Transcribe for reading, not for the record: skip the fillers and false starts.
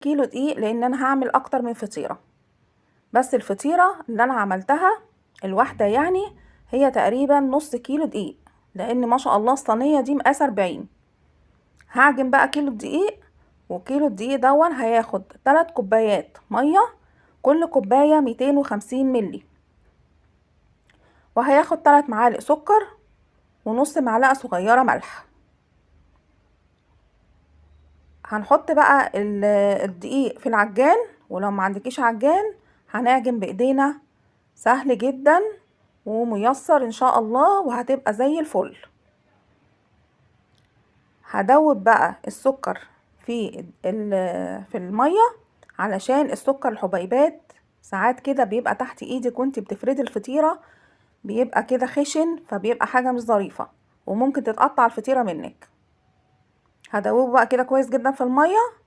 كيلو دقيق لان انا هعمل اكتر من فطيرة. بس الفطيرة اللي انا عملتها الواحدة يعني هي تقريبا نص كيلو دقيق، لان ما شاء الله الصينية دي مقاس 40. هعجن بقى كيلو دقيق، وكيلو الدقيق دون هياخد 3 كوبايات مية، كل كوباية 250 ملي، وهياخد 3 معالق سكر ونص معلقة صغيرة ملح. هنحط بقى الدقيق في العجان، ولو ما عندكيش عجان هنعجن بايدينا، سهل جدا وميسر ان شاء الله وهتبقى زي الفل. هدوب بقى السكر في المية، علشان السكر الحبيبات ساعات كده بيبقى تحت ايدك وانت بتفردي الفطيرة، بيبقى كده خشن، فبيبقى حاجة مش ظريفة وممكن تتقطع الفطيرة منك. هدوبه بقى كده كويس جدا في المية،